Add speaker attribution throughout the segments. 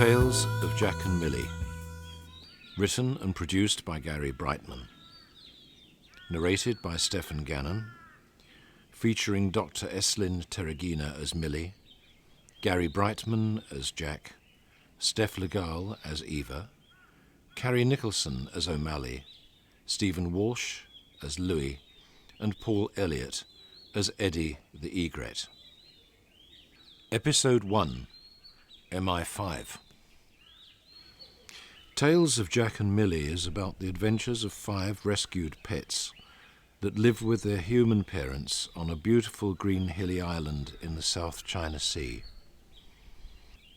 Speaker 1: Tales of Jack and Millie. Written and produced by Gary Brightman. Narrated by Stephen Gannon. Featuring Dr. Eslyn Terragina as Millie, Gary Brightman as Jack, Steph Legal as Eeva, Carrie Nicholson as O'Malley, Stephen Walsh as Louie, and Paul Elliott as Eddie the Egret. Episode 1, MI5. Tales of Jack and Millie is about the adventures of 5 rescued pets that live with their human parents on a beautiful green hilly island in the South China Sea.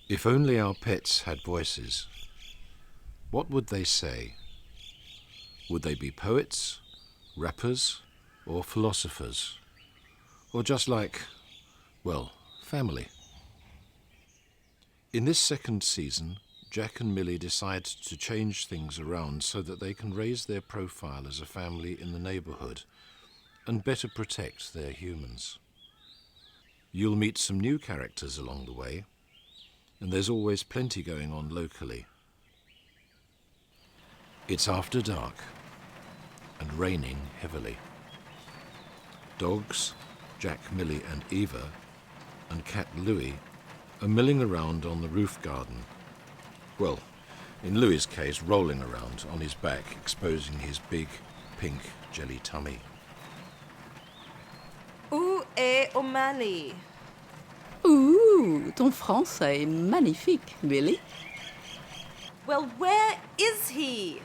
Speaker 1: If only our pets had voices, what would they say? Would they be poets, rappers, or philosophers? Or just like, well, family? In this second season, Jack and Millie decide to change things around so that they can raise their profile as a family in the neighbourhood and better protect their humans. You'll meet some new characters along the way, and there's always plenty going on locally. It's after dark and raining heavily. Dogs, Jack, Millie and Eeva, and cat Louie are milling around on the roof garden. Well, in Louie's case, rolling around on his back, exposing his big, pink jelly tummy.
Speaker 2: Où est O'Malley?
Speaker 3: Ouh, ton français est magnifique, Millie.
Speaker 2: Well, where is he?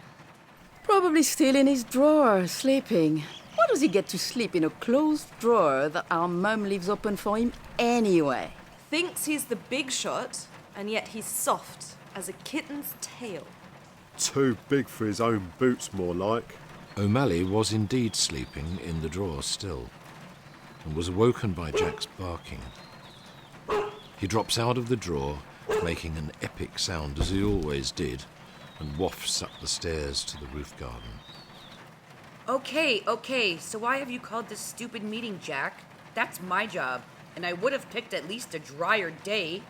Speaker 3: Probably still in his drawer, sleeping. Why does he get to sleep in a closed drawer that our mum leaves open for him anyway?
Speaker 2: Thinks he's the big shot, and yet he's soft as a kitten's tail.
Speaker 4: Too big for his own boots, more like.
Speaker 1: O'Malley was indeed sleeping in the drawer still, and was awoken by Jack's barking. He drops out of the drawer, making an epic sound as he always did, and wafts up the stairs to the roof garden.
Speaker 5: Okay, so why have you called this stupid meeting, Jack? That's my job, and I would have picked at least a drier day.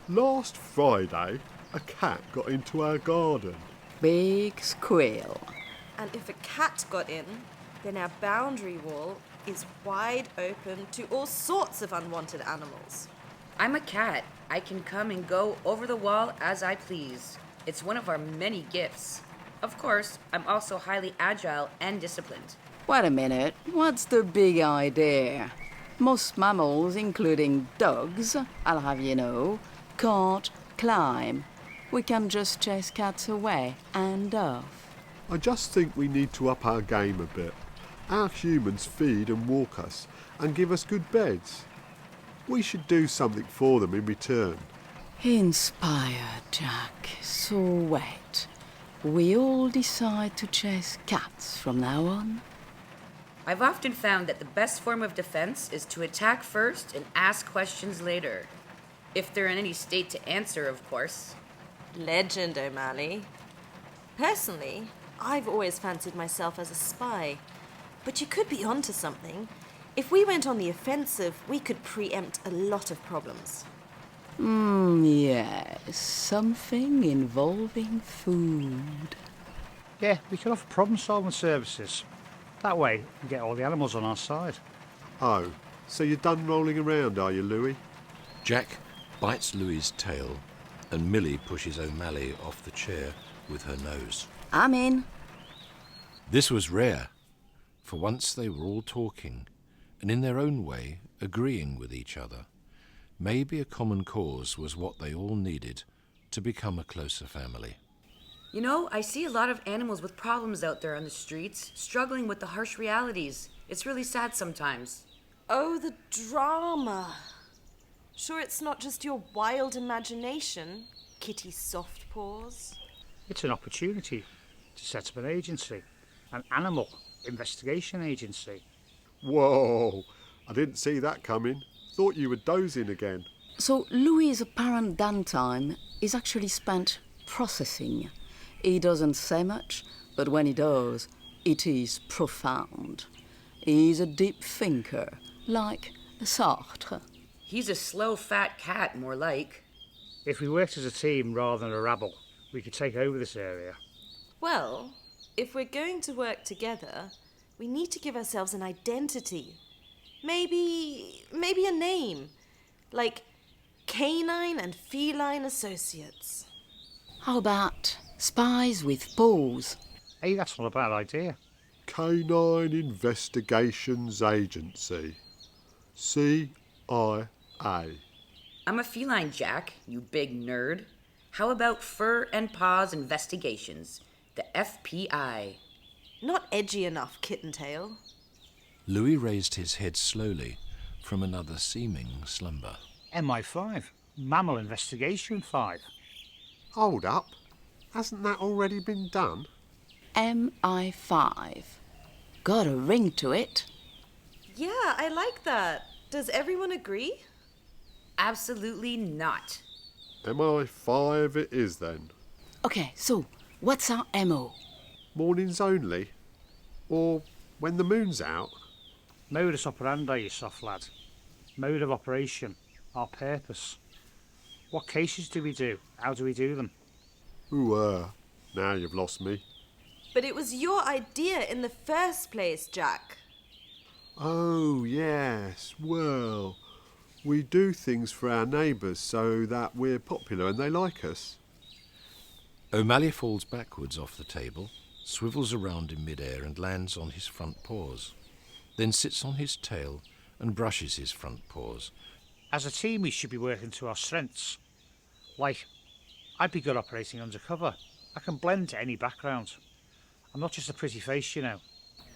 Speaker 4: Last Friday, a cat got into our garden.
Speaker 3: Big squeal.
Speaker 2: And if a cat got in, then our boundary wall is wide open to all sorts of unwanted animals.
Speaker 5: I'm a cat. I can come and go over the wall as I please. It's one of our many gifts. Of course, I'm also highly agile and disciplined.
Speaker 3: Wait a minute, what's the big idea? Most mammals, including dogs, I'll have you know, can't climb. We can just chase cats away and off.
Speaker 4: I just think we need to up our game a bit. Our humans feed and walk us and give us good beds. We should do something for them in return.
Speaker 3: Inspired, Jack. So wait. We all decide to chase cats from now on?
Speaker 5: I've often found that the best form of defense is to attack first and ask questions later. If they're in any state to answer, of course.
Speaker 2: Legend, O'Malley. Personally, I've always fancied myself as a spy. But you could be onto something. If we went on the offensive, we could preempt a lot of problems.
Speaker 3: Yes. Something involving food.
Speaker 6: Yeah, we can offer problem-solving services. That way, we get all the animals on our side.
Speaker 4: Oh, so you're done rolling around, are you, Louie?
Speaker 1: Jack bites Louie's tail, and Millie pushes O'Malley off the chair with her nose.
Speaker 3: I'm in.
Speaker 1: This was rare. For once they were all talking, and in their own way agreeing with each other. Maybe a common cause was what they all needed to become a closer family.
Speaker 5: You know, I see a lot of animals with problems out there on the streets, struggling with the harsh realities. It's really sad sometimes.
Speaker 2: Oh, the drama. Sure it's not just your wild imagination, kitty soft paws?
Speaker 6: It's an opportunity to set up an agency, an animal investigation agency.
Speaker 4: Whoa, I didn't see that coming. Thought you were dozing again.
Speaker 3: So Louis' apparent downtime is actually spent processing. He doesn't say much, but when he does, it is profound. He's a deep thinker, like Sartre.
Speaker 5: He's a slow, fat cat, more like.
Speaker 6: If we worked as a team rather than a rabble, we could take over this area.
Speaker 2: Well, if we're going to work together, we need to give ourselves an identity. Maybe a name, like Canine and Feline Associates.
Speaker 3: How about spies with paws?
Speaker 6: Hey, that's not a bad idea.
Speaker 4: Canine Investigations Agency. CIA.
Speaker 5: I'm a feline, Jack, you big nerd. How about Fur and Paws Investigations, the FPI?
Speaker 2: Not edgy enough, Kittentail.
Speaker 1: Louis raised his head slowly from another seeming slumber.
Speaker 6: MI5, Mammal Investigation 5.
Speaker 4: Hold up. Hasn't that already been done?
Speaker 3: MI5. Got a ring to it.
Speaker 2: Yeah, I like that. Does everyone agree?
Speaker 5: Absolutely not.
Speaker 4: MI5 it is then.
Speaker 3: Okay, so what's our MO?
Speaker 4: Mornings only? Or when the moon's out?
Speaker 6: Modus operandi, you soft lad. Mode of operation. Our purpose. What cases do we do? How do we do them?
Speaker 4: Ooh, now you've lost me.
Speaker 2: But it was your idea in the first place, Jack.
Speaker 4: Oh, yes. Well, we do things for our neighbours so that we're popular and they like us.
Speaker 1: O'Malley falls backwards off the table, swivels around in midair and lands on his front paws, then sits on his tail and brushes his front paws.
Speaker 6: As a team, we should be working to our strengths. Like, I'd be good operating undercover. I can blend to any background. I'm not just a pretty face, you know.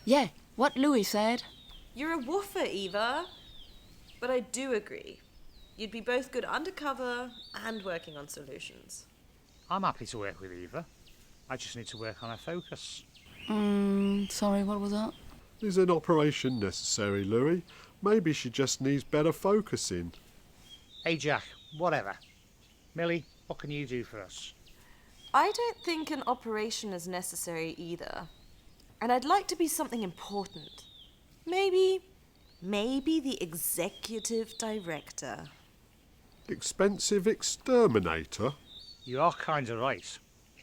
Speaker 3: Yeah, what Louis said.
Speaker 2: You're a woofer, Eeva. But I do agree. You'd be both good undercover and working on solutions.
Speaker 6: I'm happy to work with Eeva. I just need to work on her focus.
Speaker 3: Sorry, what was that?
Speaker 4: Is an operation necessary, Louis? Maybe she just needs better focusing.
Speaker 6: Hey, Jack, whatever. Millie, what can you do for us?
Speaker 2: I don't think an operation is necessary either. And I'd like to be something important. Maybe the executive director.
Speaker 4: Expensive exterminator?
Speaker 6: You are kind of right,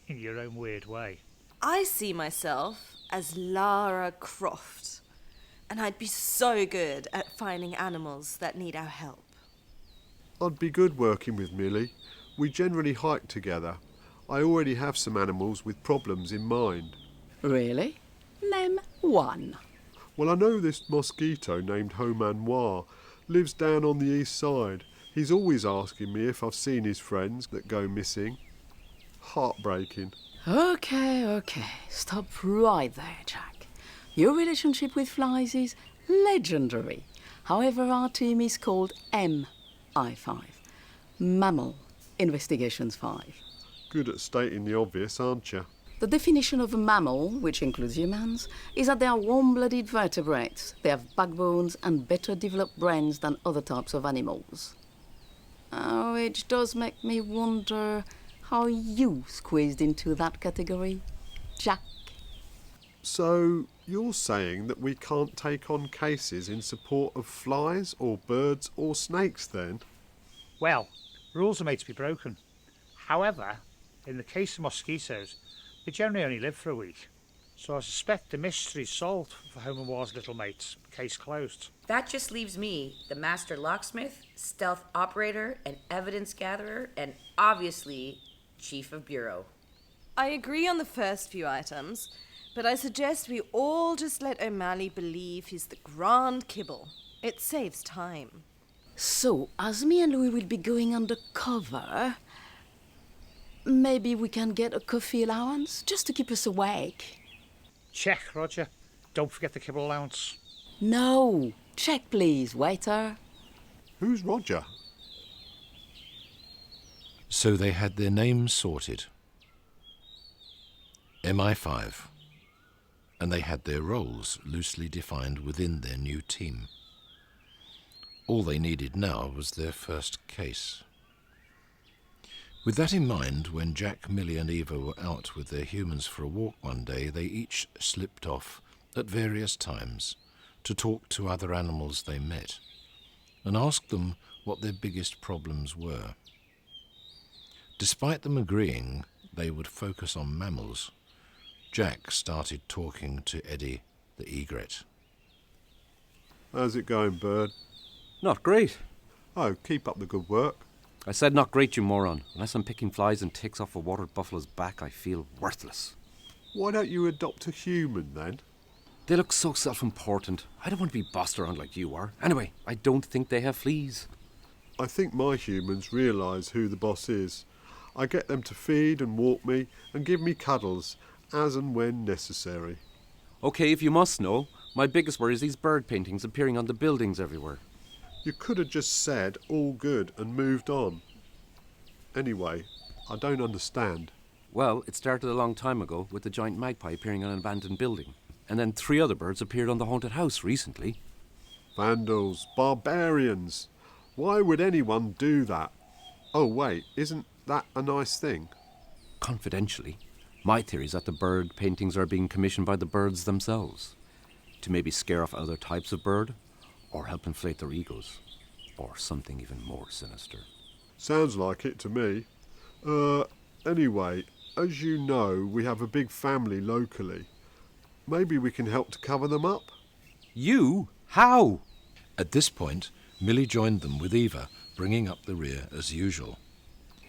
Speaker 6: in your own weird way.
Speaker 2: I see myself as Lara Croft. And I'd be so good at finding animals that need our help.
Speaker 4: I'd be good working with Millie. We generally hike together. I already have some animals with problems in mind.
Speaker 3: Really? Name one.
Speaker 4: Well, I know this mosquito named Homan Noir lives down on the east side. He's always asking me if I've seen his friends that go missing. Heartbreaking.
Speaker 3: Okay. Stop right there, Jack. Your relationship with flies is legendary. However, our team is called MI5. Mammal Investigations 5.
Speaker 4: Good at stating the obvious, aren't you?
Speaker 3: The definition of a mammal, which includes humans, is that they are warm-blooded vertebrates. They have backbones and better developed brains than other types of animals. Which does make me wonder how you squeezed into that category, Jack.
Speaker 4: So, you're saying that we can't take on cases in support of flies or birds or snakes then?
Speaker 6: Well, rules are made to be broken. However, in the case of mosquitoes, they generally only live for a week. So I suspect the mystery's solved for Homer Noir's little mates. Case closed.
Speaker 5: That just leaves me, the master locksmith, stealth operator, and evidence gatherer, and obviously, chief of bureau.
Speaker 2: I agree on the first few items, but I suggest we all just let O'Malley believe he's the grand kibble. It saves time.
Speaker 3: So, as me and Louis will be going undercover, maybe we can get a coffee allowance just to keep us awake.
Speaker 6: Check, Roger. Don't forget the kibble allowance.
Speaker 3: No. Check, please, waiter.
Speaker 4: Who's Roger?
Speaker 1: So they had their names sorted. MI5. And they had their roles loosely defined within their new team. All they needed now was their first case. With that in mind, when Jack, Millie and Eeva were out with their humans for a walk one day, they each slipped off at various times to talk to other animals they met and ask them what their biggest problems were. Despite them agreeing they would focus on mammals, Jack started talking to Eddie the egret.
Speaker 4: How's it going, Bird?
Speaker 7: Not great.
Speaker 4: Oh, keep up the good work.
Speaker 7: I said not great, you moron. Unless I'm picking flies and ticks off a watered buffalo's back, I feel worthless.
Speaker 4: Why don't you adopt a human, then?
Speaker 7: They look so self-important. I don't want to be bossed around like you are. Anyway, I don't think they have fleas.
Speaker 4: I think my humans realise who the boss is. I get them to feed and walk me and give me cuddles, as and when necessary.
Speaker 7: Okay, if you must know, my biggest worry is these bird paintings appearing on the buildings everywhere.
Speaker 4: You could have just said all good and moved on. Anyway, I don't understand.
Speaker 7: Well, it started a long time ago with the giant magpie appearing on an abandoned building. And then 3 other birds appeared on the haunted house recently.
Speaker 4: Vandals, barbarians. Why would anyone do that? Oh wait, isn't that a nice thing?
Speaker 7: Confidentially, my theory is that the bird paintings are being commissioned by the birds themselves to maybe scare off other types of bird or help inflate their egos or something even more sinister.
Speaker 4: Sounds like it to me. Anyway, as you know, we have a big family locally. Maybe we can help to cover them up?
Speaker 7: You? How?
Speaker 1: At this point, Millie joined them with Eeva, bringing up the rear as usual.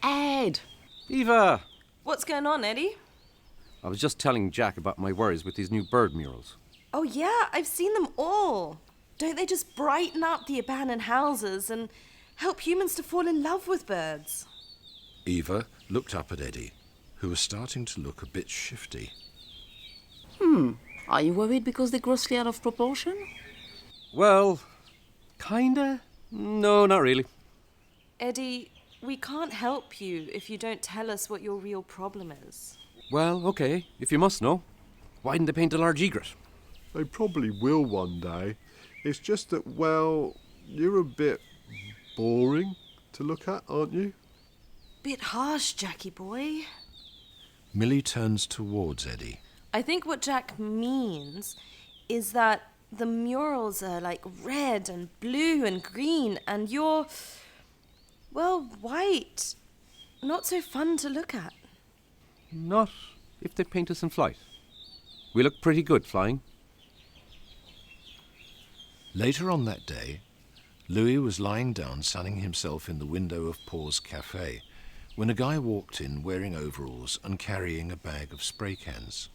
Speaker 3: Ed!
Speaker 7: Eeva!
Speaker 2: What's going on, Eddie?
Speaker 7: I was just telling Jack about my worries with these new bird murals.
Speaker 2: Oh yeah, I've seen them all. Don't they just brighten up the abandoned houses and help humans to fall in love with birds?
Speaker 1: Eeva looked up at Eddie, who was starting to look a bit shifty.
Speaker 3: Are you worried because they're grossly out of proportion?
Speaker 7: Well, kinda. No, not really.
Speaker 2: Eddie, we can't help you if you don't tell us what your real problem is.
Speaker 7: Well, okay, if you must know. Why didn't they paint a large egret?
Speaker 4: They probably will one day. It's just that, well, you're a bit boring to look at, aren't you?
Speaker 2: Bit harsh, Jackie boy.
Speaker 1: Millie turns towards Eddie.
Speaker 2: I think what Jack means is that the murals are like red and blue and green and you're, well, white. Not so fun to look at.
Speaker 7: Not if they paint us in flight. We look pretty good flying.
Speaker 1: Later on that day, Louie was lying down sunning himself in the window of Paul's cafe when a guy walked in wearing overalls and carrying a bag of spray cans.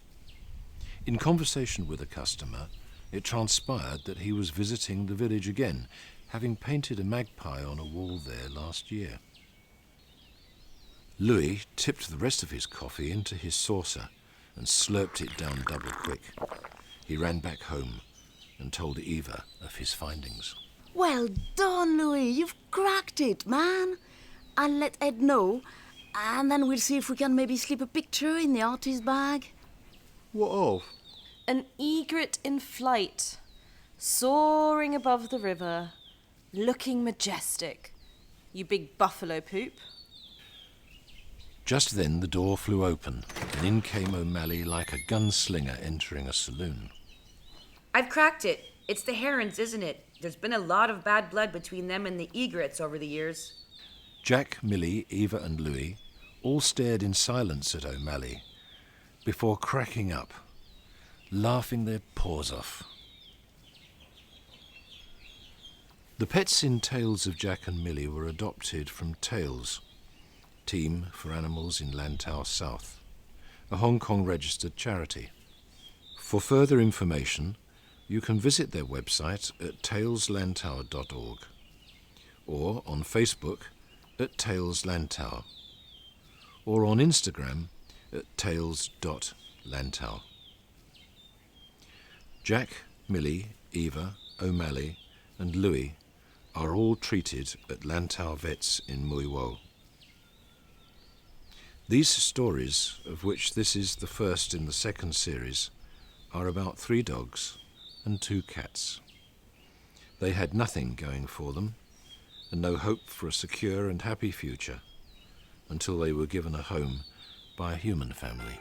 Speaker 1: In conversation with a customer, it transpired that he was visiting the village again, having painted a magpie on a wall there last year. Louis tipped the rest of his coffee into his saucer and slurped it down double quick. He ran back home and told Eeva of his findings.
Speaker 3: Well done, Louis. You've cracked it, man. I'll let Ed know, and then we'll see if we can maybe slip a picture in the artist bag.
Speaker 4: What of?
Speaker 2: An egret in flight, soaring above the river, looking majestic. You big buffalo poop.
Speaker 1: Just then the door flew open, and in came O'Malley like a gunslinger entering a saloon.
Speaker 5: I've cracked it. It's the herons, isn't it? There's been a lot of bad blood between them and the egrets over the years.
Speaker 1: Jack, Millie, Eeva and Louis all stared in silence at O'Malley before cracking up, laughing their paws off. The pets in Tales of Jack and Millie were adopted from Tales, Team for Animals in Lantau South, a Hong Kong registered charity. For further information, you can visit their website at taleslantau.org or on Facebook at Tales Lantau or on Instagram at tales.lantau. Jack, Millie, Eeva, O'Malley and Louis are all treated at Lantau Vets in Mui Wo. These stories, of which this is the first in the second series, are about 3 dogs and 2 cats. They had nothing going for them and no hope for a secure and happy future until they were given a home by a human family.